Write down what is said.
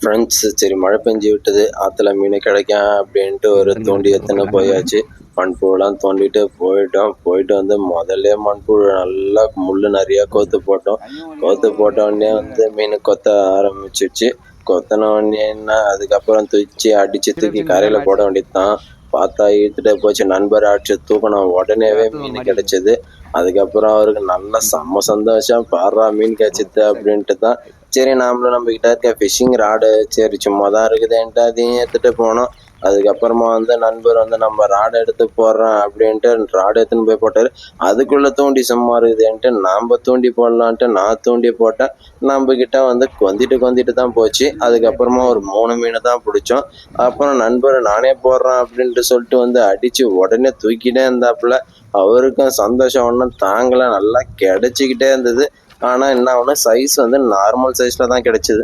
Friends சரி மழை பெஞ்சு விட்டது, ஆத்துல மீன் கிடைக்கும் அப்படின்ட்டு ஒரு தூண்டி எடுத்துன்னு போயாச்சு. மண்புழுலாம் தோண்டிட்டு போயிட்டோம். போயிட்டு வந்து முதல்லயே மண்புழு நல்லா முள்ளு நெறையா கோத்து போட்டோம். கோத்து போட்ட உடனே வந்து மீன் கொத்த ஆரம்பிச்சிடுச்சு. கொத்துன உடனே என்ன அதுக்கப்புறம் தூக்கி அடிச்சு தூக்கி கரையில போட வேண்டியது தான். பார்த்தா இழுத்துட்டே போச்சு. நண்பர் அடிச்சு தூக்குனோம். உடனேவே மீன் கிடைச்சது. அதுக்கப்புறம் அவருக்கு நல்ல செம்ம சந்தோஷம். பார்றா மீன் கிடைச்சிது அப்படின்ட்டு தான். சரி நாமளும் நம்மகிட்ட இருக்க ஃபிஷிங் ராடு சரி சும்மா தான் இருக்குதேன்ட்டு அதையும் எடுத்துட்டு போனோம். அதுக்கப்புறமா வந்து நண்பர் வந்து நம்ம ராடு எடுத்து போடுறோம் அப்படின்ட்டு ராடு எடுத்துன்னு போய் போட்டாரு. அதுக்குள்ள தூண்டி சும்மா இருக்குதேன்ட்டு நாம தூண்டி போடலான்ட்டு நான் தூண்டி போட்டேன். நம்மகிட்ட வந்து கொந்திட்டு தான் போச்சு. அதுக்கப்புறமா ஒரு 3 மீனை தான் பிடிச்சோம். அப்புறம் நண்பர் நானே போடுறேன் அப்படின்ட்டு சொல்லிட்டு வந்து அடிச்சு உடனே தூக்கிட்டே இருந்தாப்புல. அவருக்கும் சந்தோஷம் ஒன்றும் தாங்கல. நல்லா கிடைச்சிக்கிட்டே இருந்தது. ஆனா என்ன ஒண்ணு சைஸ் வந்து நார்மல் சைஸ்ல தான் கிடைச்சது.